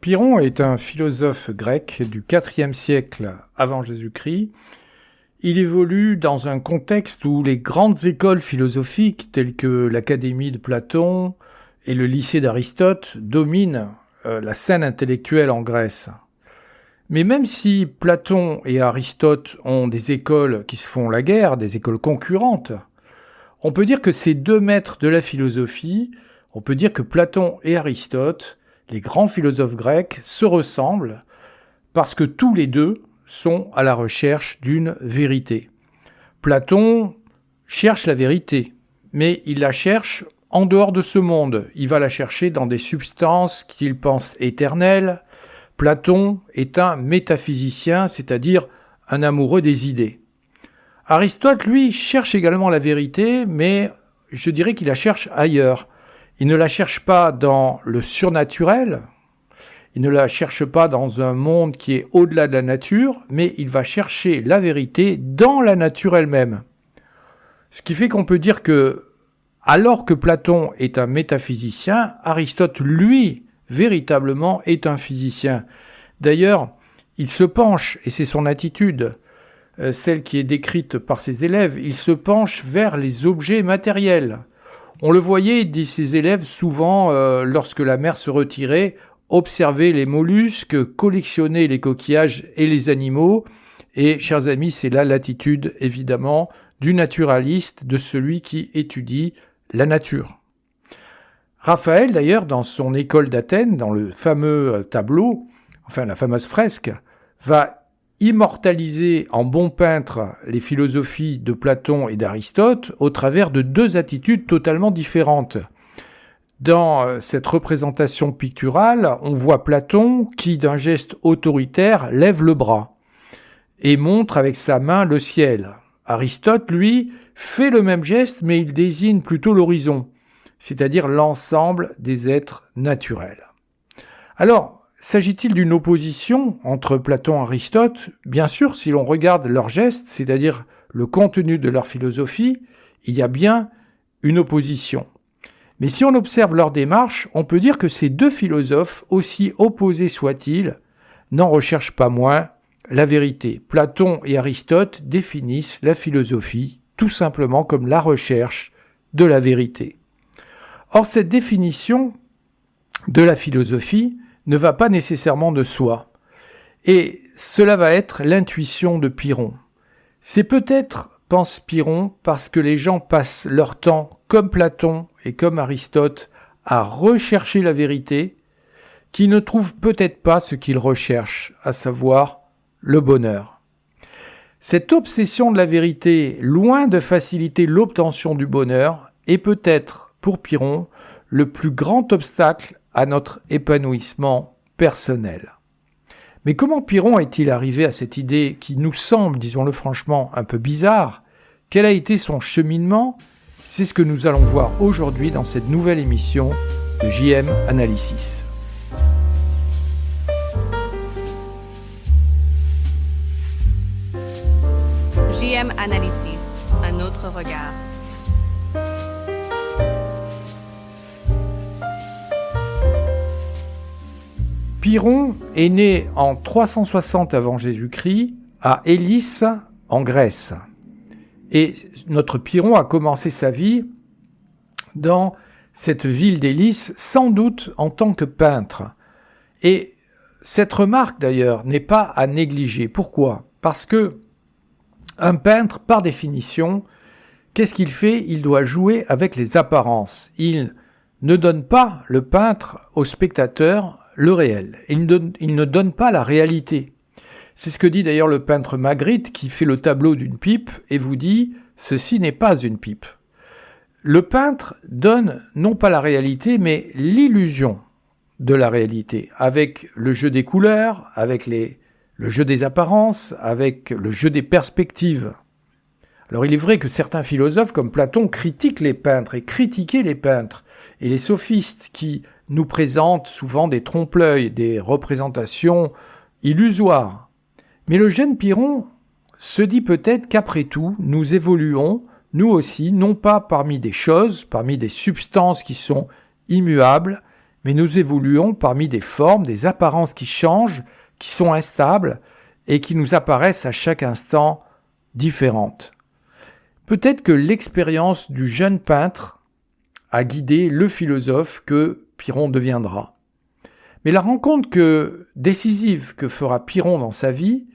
Pyrrhon est un philosophe grec du IVe siècle avant Jésus-Christ. Il évolue dans un contexte où les grandes écoles philosophiques telles que l'Académie de Platon et le lycée d'Aristote dominent la scène intellectuelle en Grèce. Mais même si Platon et Aristote ont des écoles qui se font la guerre, des écoles concurrentes, on peut dire que ces deux maîtres de la philosophie, on peut dire que Platon et Aristote, les grands philosophes grecs, se ressemblent parce que tous les deux sont à la recherche d'une vérité. Platon cherche la vérité, mais il la cherche en dehors de ce monde. Il va la chercher dans des substances qu'il pense éternelles. Platon est un métaphysicien, c'est-à-dire un amoureux des idées. Aristote, lui, cherche également la vérité, mais je dirais qu'il la cherche ailleurs. Il ne la cherche pas dans le surnaturel, il ne la cherche pas dans un monde qui est au-delà de la nature, mais il va chercher la vérité dans la nature elle-même. Ce qui fait qu'on peut dire que, alors que Platon est un métaphysicien, Aristote, lui, véritablement, est un physicien. D'ailleurs, il se penche, et c'est son attitude, celle qui est décrite par ses élèves, il se penche vers les objets matériels. On le voyait, dit ses élèves, souvent, lorsque la mer se retirait, observer les mollusques, collectionner les coquillages et les animaux. Et, chers amis, c'est là l'attitude, évidemment, du naturaliste, de celui qui étudie la nature. Raphaël, d'ailleurs, dans son école d'Athènes, dans le fameux tableau, enfin la fameuse fresque, va immortaliser en bon peintre les philosophies de Platon et d'Aristote au travers de deux attitudes totalement différentes. Dans cette représentation picturale, on voit Platon qui, d'un geste autoritaire, lève le bras et montre avec sa main le ciel. Aristote, lui, fait le même geste, mais il désigne plutôt l'horizon, c'est-à-dire l'ensemble des êtres naturels. Alors, s'agit-il d'une opposition entre Platon et Aristote ? Bien sûr, si l'on regarde leurs gestes, c'est-à-dire le contenu de leur philosophie, il y a bien une opposition. Mais si on observe leur démarche, on peut dire que ces deux philosophes, aussi opposés soient-ils, n'en recherchent pas moins la vérité. Platon et Aristote définissent la philosophie tout simplement comme la recherche de la vérité. Or, cette définition de la philosophie ne va pas nécessairement de soi. Et cela va être l'intuition de Pyrrhon. C'est peut-être, pense Pyrrhon, parce que les gens passent leur temps, comme Platon et comme Aristote, à rechercher la vérité, qu'ils ne trouvent peut-être pas ce qu'ils recherchent, à savoir le bonheur. Cette obsession de la vérité, loin de faciliter l'obtention du bonheur, est peut-être, pour Pyrrhon, le plus grand obstacle à notre épanouissement personnel. Mais comment Pyrrhon est-il arrivé à cette idée qui nous semble, disons-le franchement, un peu bizarre ? Quel a été son cheminement ? C'est ce que nous allons voir aujourd'hui dans cette nouvelle émission de JM Analysis. JM Analysis, un autre regard. Pyrrhon est né en 360 avant Jésus-Christ à Élis, en Grèce. Et notre Pyrrhon a commencé sa vie dans cette ville d'Élis, sans doute en tant que peintre. Et cette remarque, d'ailleurs, n'est pas à négliger. Pourquoi ? Parce que un peintre, par définition, qu'est-ce qu'il fait ? Il doit jouer avec les apparences. Il ne donne pas, le peintre, au spectateur, le réel. Il ne donne pas la réalité. C'est ce que dit d'ailleurs le peintre Magritte qui fait le tableau d'une pipe et vous dit « ceci n'est pas une pipe ». Le peintre donne non pas la réalité mais l'illusion de la réalité avec le jeu des couleurs, avec le jeu des apparences, avec le jeu des perspectives. Alors il est vrai que certains philosophes comme Platon critiquent les peintres et critiquaient les peintres et les sophistes qui nous présentent souvent des trompe-l'œil, des représentations illusoires. Mais le jeune Pyrrhon se dit peut-être qu'après tout, nous évoluons, nous aussi, non pas parmi des choses, parmi des substances qui sont immuables, mais nous évoluons parmi des formes, des apparences qui changent, qui sont instables et qui nous apparaissent à chaque instant différentes. Peut-être que l'expérience du jeune peintre a guidé le philosophe que Pyrrhon deviendra. Mais la rencontre décisive que fera Pyrrhon dans sa vie,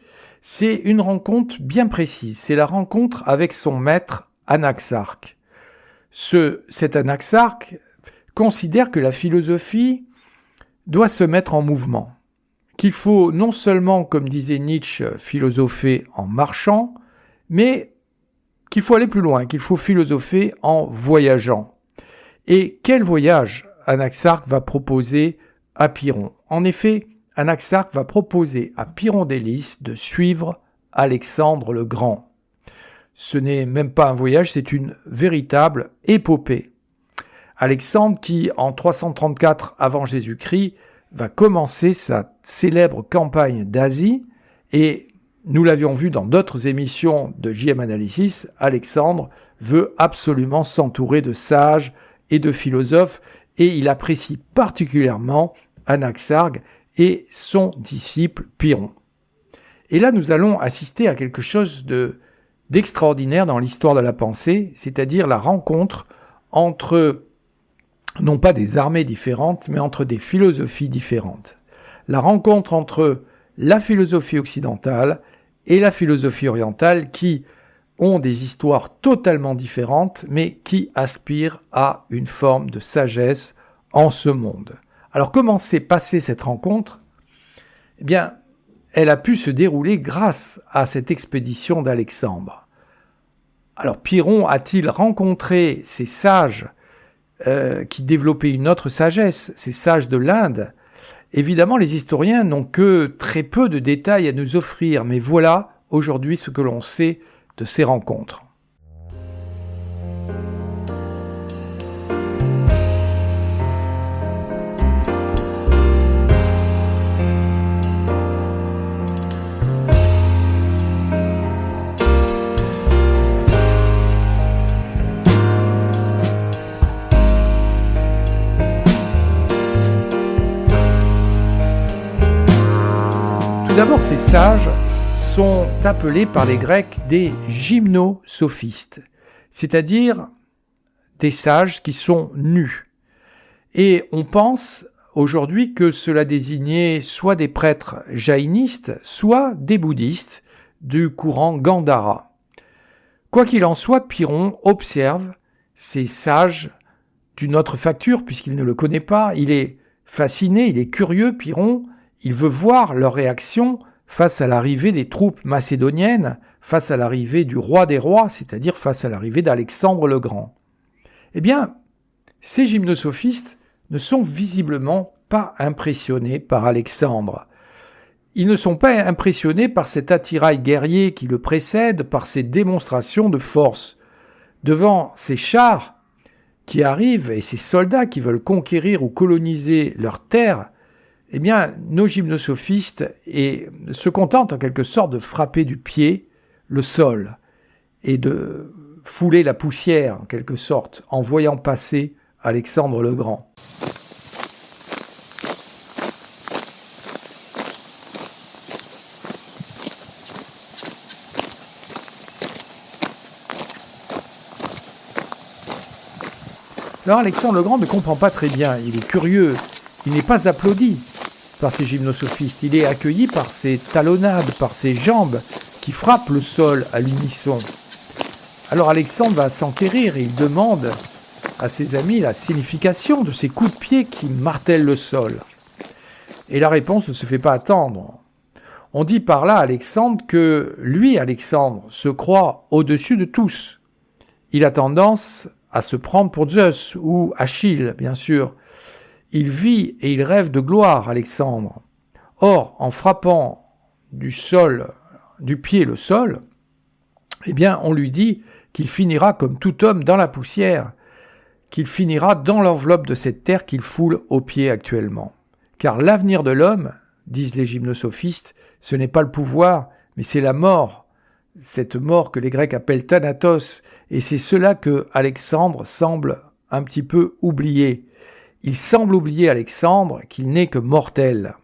c'est une rencontre bien précise. C'est la rencontre avec son maître Anaxarque. Cet Anaxarque considère que la philosophie doit se mettre en mouvement, qu'il faut non seulement, comme disait Nietzsche, philosopher en marchant, mais qu'il faut aller plus loin, qu'il faut philosopher en voyageant. Et quel voyage Anaxarque va proposer à Pyrrhon? En effet, Anaxarque va proposer à Pyrrhon d'Hélice de suivre Alexandre le Grand. Ce n'est même pas un voyage, c'est une véritable épopée. Alexandre qui, en 334 avant Jésus-Christ, va commencer sa célèbre campagne d'Asie et nous l'avions vu dans d'autres émissions de JM Analysis, Alexandre veut absolument s'entourer de sages et de philosophes et il apprécie particulièrement Anaxarque et son disciple Pyrrhon. Et là, nous allons assister à quelque chose d'extraordinaire dans l'histoire de la pensée, c'est-à-dire la rencontre entre, non pas des armées différentes, mais entre des philosophies différentes. La rencontre entre la philosophie occidentale et la philosophie orientale qui ont des histoires totalement différentes, mais qui aspirent à une forme de sagesse en ce monde. Alors comment s'est passée cette rencontre? Eh bien, elle a pu se dérouler grâce à cette expédition d'Alexandre. Alors Pyrrhon a-t-il rencontré ces sages qui développaient une autre sagesse, ces sages de l'Inde? Évidemment, les historiens n'ont que très peu de détails à nous offrir, mais voilà aujourd'hui ce que l'on sait de ces rencontres. Tout d'abord, ces sages sont appelés par les Grecs des gymnosophistes, c'est-à-dire des sages qui sont nus. Et on pense aujourd'hui que cela désignait soit des prêtres jaïnistes, soit des bouddhistes du courant Gandhara. Quoi qu'il en soit, Pyrrhon observe ces sages d'une autre facture, puisqu'il ne le connaît pas. Il est fasciné, il est curieux, Pyrrhon. Il veut voir leur réaction face à l'arrivée des troupes macédoniennes, face à l'arrivée du roi des rois, c'est-à-dire face à l'arrivée d'Alexandre le Grand. Eh bien, ces gymnosophistes ne sont visiblement pas impressionnés par Alexandre. Ils ne sont pas impressionnés par cet attirail guerrier qui le précède, par ces démonstrations de force. Devant ces chars qui arrivent et ces soldats qui veulent conquérir ou coloniser leurs terres, eh bien, nos gymnosophistes se contentent en quelque sorte de frapper du pied le sol et de fouler la poussière en quelque sorte en voyant passer Alexandre le Grand. Alors Alexandre le Grand ne comprend pas très bien, il est curieux, il n'est pas applaudi par ces gymnosophistes, il est accueilli par ces talonnades, par ces jambes qui frappent le sol à l'unisson. Alors Alexandre va s'enquérir et il demande à ses amis la signification de ces coups de pied qui martèlent le sol. Et la réponse ne se fait pas attendre. On dit par là à Alexandre que lui, Alexandre, se croit au-dessus de tous. Il a tendance à se prendre pour Zeus ou Achille, bien sûr. Il vit et il rêve de gloire, Alexandre. Or, en frappant du pied le sol, eh bien, on lui dit qu'il finira comme tout homme dans la poussière, qu'il finira dans l'enveloppe de cette terre qu'il foule aux pieds actuellement. Car l'avenir de l'homme, disent les gymnosophistes, ce n'est pas le pouvoir, mais c'est la mort. Cette mort que les Grecs appellent Thanatos, et c'est cela que Alexandre semble un petit peu oublier. il semble oublier Alexandre qu'il n'est que mortel.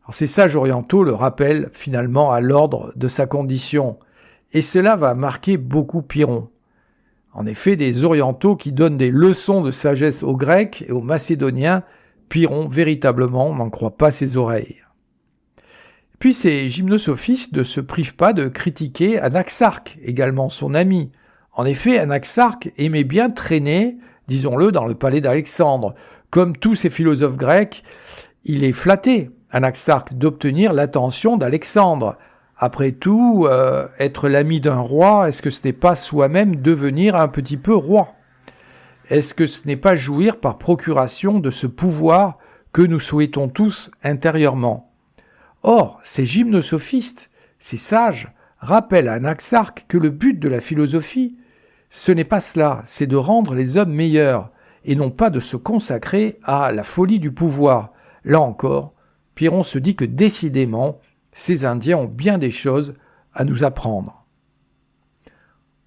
Alors ces sages orientaux le rappellent finalement à l'ordre de sa condition, et cela va marquer beaucoup Pyrrhon. En effet, des orientaux qui donnent des leçons de sagesse aux Grecs et aux Macédoniens, Pyrrhon véritablement n'en croit pas ses oreilles. Puis ces gymnosophistes ne se privent pas de critiquer Anaxarque, également son ami. En effet, Anaxarque aimait bien traîner, disons-le, dans le palais d'Alexandre. Comme tous ces philosophes grecs, il est flatté, Anaxarque, d'obtenir l'attention d'Alexandre. Après tout, être l'ami d'un roi, est-ce que ce n'est pas soi-même devenir un petit peu roi ? Est-ce que ce n'est pas jouir par procuration de ce pouvoir que nous souhaitons tous intérieurement ? Or, ces gymnosophistes, ces sages, rappellent à Anaxarque que le but de la philosophie, ce n'est pas cela, c'est de rendre les hommes meilleurs, et non pas de se consacrer à la folie du pouvoir. Là encore, Pyrrhon se dit que décidément, ces Indiens ont bien des choses à nous apprendre.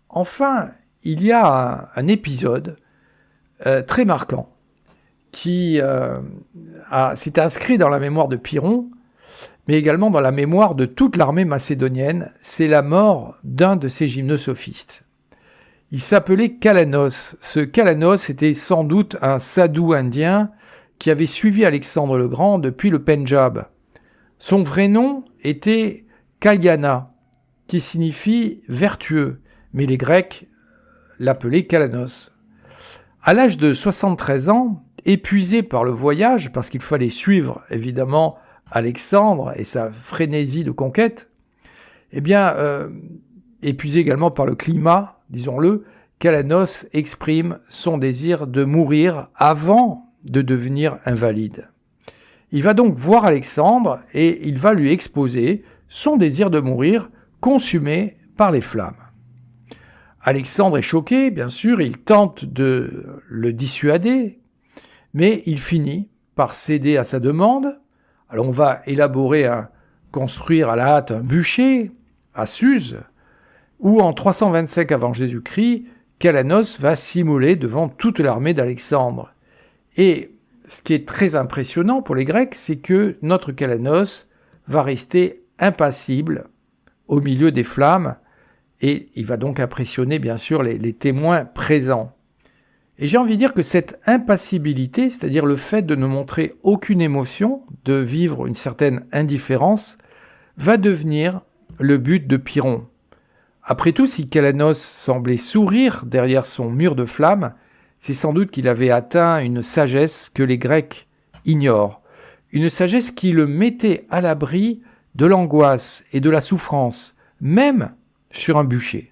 Enfin, il y a un épisode très marquant qui s'est inscrit dans la mémoire de Pyrrhon, mais également dans la mémoire de toute l'armée macédonienne. C'est la mort d'un de ces gymnosophistes. Il s'appelait Calanos. Ce Calanos était sans doute un sadhou indien qui avait suivi Alexandre le Grand depuis le Pendjab. Son vrai nom était Kalyana, qui signifie vertueux, mais les Grecs l'appelaient Calanos. À l'âge de 73 ans, épuisé par le voyage, parce qu'il fallait suivre évidemment Alexandre et sa frénésie de conquête, épuisé également par le climat, disons-le, Calanos exprime son désir de mourir avant de devenir invalide. Il va donc voir Alexandre et il va lui exposer son désir de mourir consumé par les flammes. Alexandre est choqué, bien sûr, il tente de le dissuader, mais il finit par céder à sa demande. Alors on va construire à la hâte un bûcher à Suse, où en 325 avant Jésus-Christ, Calanos va s'immoler devant toute l'armée d'Alexandre. Et ce qui est très impressionnant pour les Grecs, c'est que notre Calanos va rester impassible au milieu des flammes, et il va donc impressionner bien sûr les témoins présents. Et j'ai envie de dire que cette impassibilité, c'est-à-dire le fait de ne montrer aucune émotion, de vivre une certaine indifférence, va devenir le but de Pyrrhon. Après tout, si Calanos semblait sourire derrière son mur de flammes, c'est sans doute qu'il avait atteint une sagesse que les Grecs ignorent, une sagesse qui le mettait à l'abri de l'angoisse et de la souffrance, même sur un bûcher.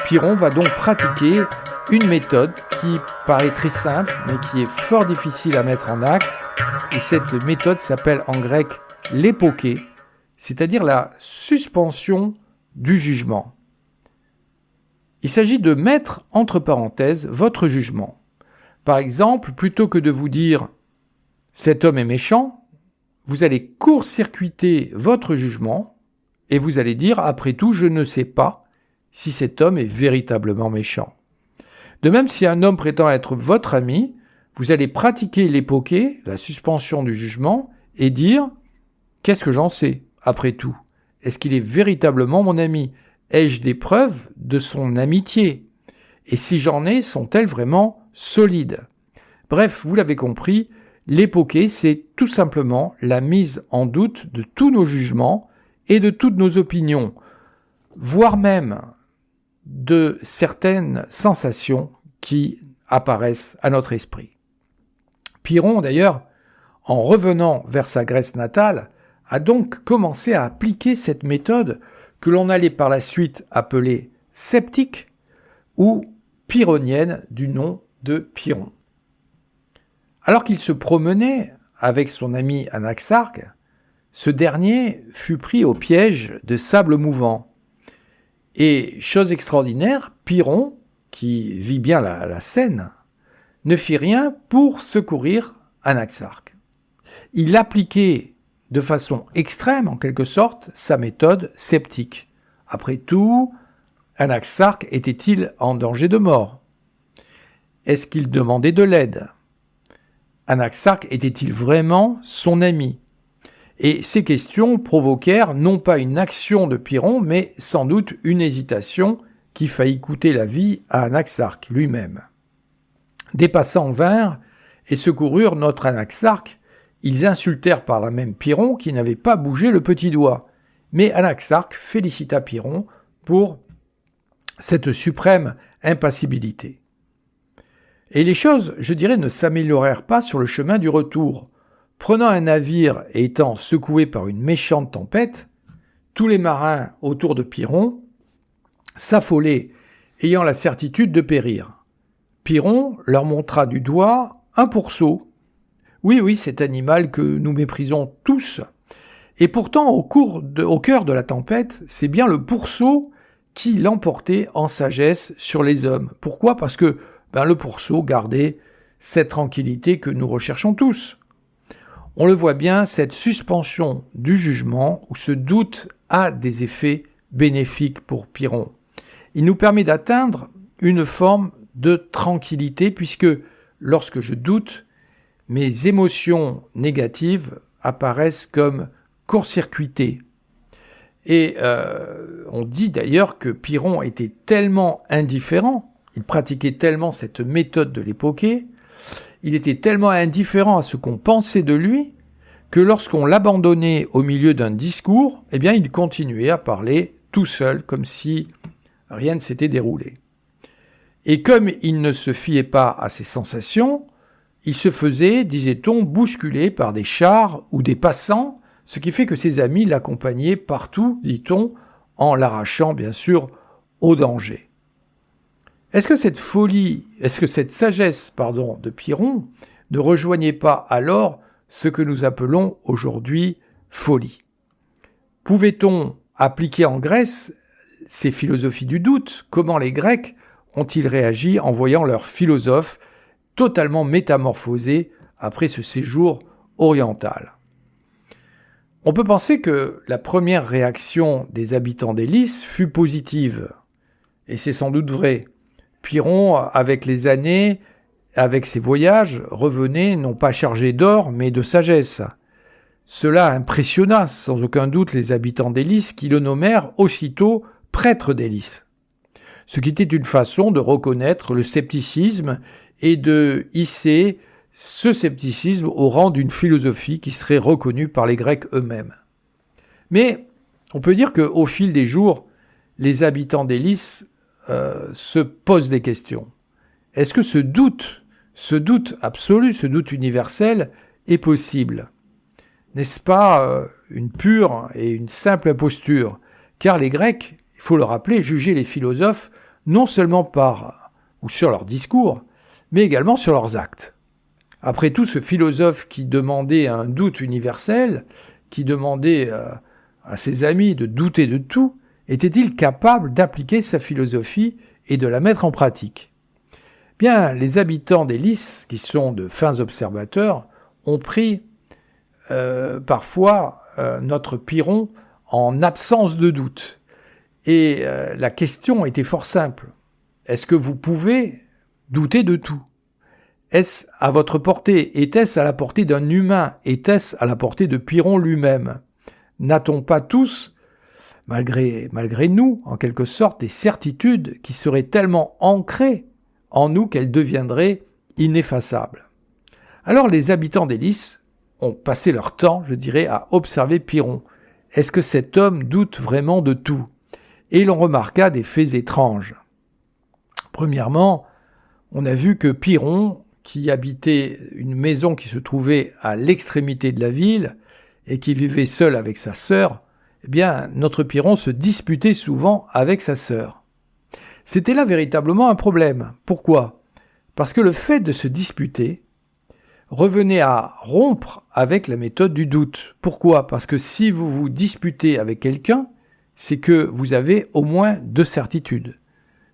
Pyrrhon va donc pratiquer une méthode qui paraît très simple, mais qui est fort difficile à mettre en acte. Et cette méthode s'appelle en grec l'époké, c'est-à-dire la suspension du jugement. Il s'agit de mettre entre parenthèses votre jugement. Par exemple, plutôt que de vous dire « cet homme est méchant », vous allez court-circuiter votre jugement et vous allez dire « après tout, je ne sais pas si cet homme est véritablement méchant ». De même, si un homme prétend être votre ami, vous allez pratiquer l'époké, la suspension du jugement, et dire « qu'est-ce que j'en sais, après tout ? Est-ce qu'il est véritablement mon ami ? Ai-je des preuves de son amitié ? Et si j'en ai, sont-elles vraiment solides ?» Bref, vous l'avez compris, l'époké, c'est tout simplement la mise en doute de tous nos jugements et de toutes nos opinions, voire même de certaines sensations qui apparaissent à notre esprit. Pyrrhon, d'ailleurs, en revenant vers sa Grèce natale, a donc commencé à appliquer cette méthode que l'on allait par la suite appeler sceptique ou pyrrhonienne du nom de Pyrrhon. Alors qu'il se promenait avec son ami Anaxarque ce dernier fut pris au piège de sable mouvant. Et, chose extraordinaire, Pyrrhon, qui vit bien la scène, ne fit rien pour secourir Anaxarque. Il appliquait de façon extrême, en quelque sorte, sa méthode sceptique. Après tout, Anaxarque était-il en danger de mort? Est-ce qu'il demandait de l'aide? Anaxarque était-il vraiment son ami? Et ces questions provoquèrent non pas une action de Pyrrhon, mais sans doute une hésitation qui faillit coûter la vie à Anaxarque lui-même. Des passants vinrent et secoururent notre Anaxarque. Ils insultèrent par là même Pyrrhon qui n'avait pas bougé le petit doigt. Mais Anaxarque félicita Pyrrhon pour cette suprême impassibilité. Et les choses, je dirais, ne s'améliorèrent pas sur le chemin du retour. Prenant un navire et étant secoués par une méchante tempête, tous les marins autour de Pyrrhon s'affolaient, ayant la certitude de périr. Pyrrhon leur montra du doigt un pourceau. Oui, cet animal que nous méprisons tous. Et pourtant, au cœur de la tempête, c'est bien le pourceau qui l'emportait en sagesse sur les hommes. Pourquoi? Parce que le pourceau gardait cette tranquillité que nous recherchons tous. On le voit bien, cette suspension du jugement où ce doute a des effets bénéfiques pour Pyrrhon. Il nous permet d'atteindre une forme de tranquillité puisque lorsque je doute, mes émotions négatives apparaissent comme court-circuitées. Et on dit d'ailleurs que Pyrrhon était tellement indifférent, il pratiquait tellement cette méthode de l'Épokée, il était tellement indifférent à ce qu'on pensait de lui, que lorsqu'on l'abandonnait au milieu d'un discours, il continuait à parler tout seul, comme si rien ne s'était déroulé. Et comme il ne se fiait pas à ses sensations, il se faisait, disait-on, bousculer par des chars ou des passants, ce qui fait que ses amis l'accompagnaient partout, dit-on, en l'arrachant bien sûr au danger. Est-ce que cette sagesse de Pyrrhon ne rejoignait pas alors ce que nous appelons aujourd'hui folie? Pouvait-on appliquer en Grèce ces philosophies du doute? Comment les Grecs ont-ils réagi en voyant leur philosophe totalement métamorphosé après ce séjour oriental? On peut penser que la première réaction des habitants d'Élis fut positive, et c'est sans doute vrai. Pyrrhon, avec les années, avec ses voyages, revenait non pas chargé d'or, mais de sagesse. Cela impressionna sans aucun doute les habitants d'Élis qui le nommèrent aussitôt prêtre d'Élis. Ce qui était une façon de reconnaître le scepticisme et de hisser ce scepticisme au rang d'une philosophie qui serait reconnue par les Grecs eux-mêmes. Mais on peut dire qu'au fil des jours, les habitants d'Élis se posent des questions. Est-ce que ce doute absolu, ce doute universel est possible? N'est-ce pas une pure et une simple imposture? Car les Grecs, il faut le rappeler, jugeaient les philosophes non seulement sur leurs discours, mais également sur leurs actes. Après tout, ce philosophe qui demandait un doute universel, qui demandait à ses amis de douter de tout, était-il capable d'appliquer sa philosophie et de la mettre en pratique? Bien, les habitants d'Élis, qui sont de fins observateurs, ont pris parfois notre Pyrrhon en absence de doute. Et la question était fort simple. Est-ce que vous pouvez douter de tout? Est-ce à votre portée? Était-ce à la portée d'un humain? Était-ce à la portée de Pyrrhon lui-même? N'a-t-on pas tous, malgré nous, en quelque sorte, des certitudes qui seraient tellement ancrées en nous qu'elles deviendraient ineffaçables? Alors les habitants d'Élis ont passé leur temps, je dirais, à observer Pyrrhon. Est-ce que cet homme doute vraiment de tout? Et l'on remarqua des faits étranges. Premièrement, on a vu que Pyrrhon, qui habitait une maison qui se trouvait à l'extrémité de la ville et qui vivait seul avec sa sœur, notre Pyrrhon se disputait souvent avec sa sœur. C'était là véritablement un problème. Pourquoi? Parce que le fait de se disputer revenez à rompre avec la méthode du doute. Pourquoi? Parce que si vous vous disputez avec quelqu'un, c'est que vous avez au moins deux certitudes.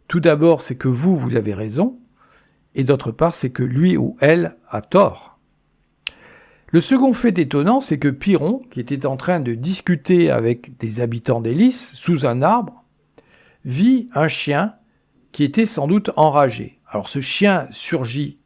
Tout d'abord, c'est que vous avez raison, et d'autre part, c'est que lui ou elle a tort. Le second fait étonnant, c'est que Pyrrhon, qui était en train de discuter avec des habitants d'Élis sous un arbre, vit un chien qui était sans doute enragé. Alors ce chien surgit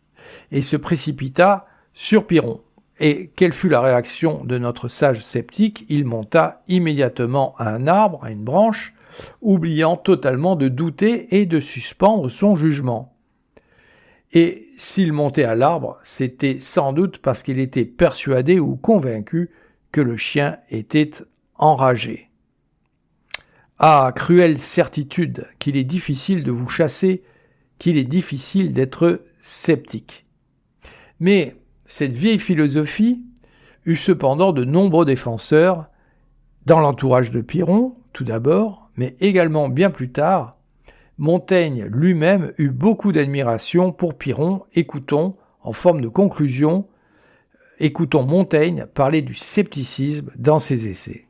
et se précipita sur Pyrrhon. Et quelle fut la réaction de notre sage sceptique? Il monta immédiatement à un arbre, à une branche, oubliant totalement de douter et de suspendre son jugement. Et s'il montait à l'arbre, c'était sans doute parce qu'il était persuadé ou convaincu que le chien était enragé. Ah, cruelle certitude qu'il est difficile de vous chasser, qu'il est difficile d'être sceptique. Mais cette vieille philosophie eut cependant de nombreux défenseurs dans l'entourage de Pyrrhon, tout d'abord, mais également bien plus tard. Montaigne lui-même eut beaucoup d'admiration pour Pyrrhon. Écoutons, en forme de conclusion, écoutons Montaigne parler du scepticisme dans ses essais.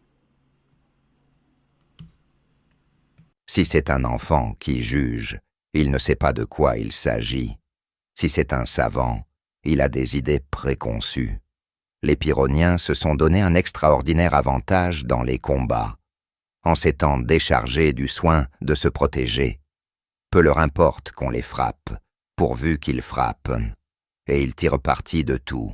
Si c'est un enfant qui juge, il ne sait pas de quoi il s'agit. Si c'est un savant, il a des idées préconçues. Les Pyrrhoniens se sont donné un extraordinaire avantage dans les combats, en s'étant déchargés du soin de se protéger. Peu leur importe qu'on les frappe, pourvu qu'ils frappent, et ils tirent parti de tout.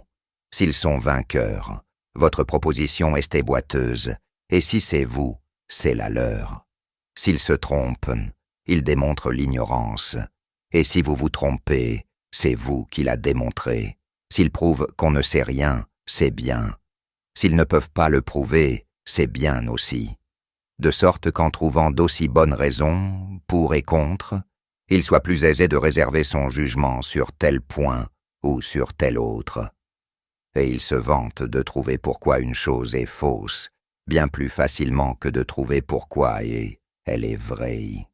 S'ils sont vainqueurs, votre proposition est boiteuse, et si c'est vous, c'est la leur. S'ils se trompent, ils démontrent l'ignorance, et si vous vous trompez, c'est vous qui la démontrez. S'ils prouvent qu'on ne sait rien, c'est bien. S'ils ne peuvent pas le prouver, c'est bien aussi. De sorte qu'en trouvant d'aussi bonnes raisons, pour et contre, il soit plus aisé de réserver son jugement sur tel point ou sur tel autre. Et il se vante de trouver pourquoi une chose est fausse, bien plus facilement que de trouver pourquoi elle est vraie.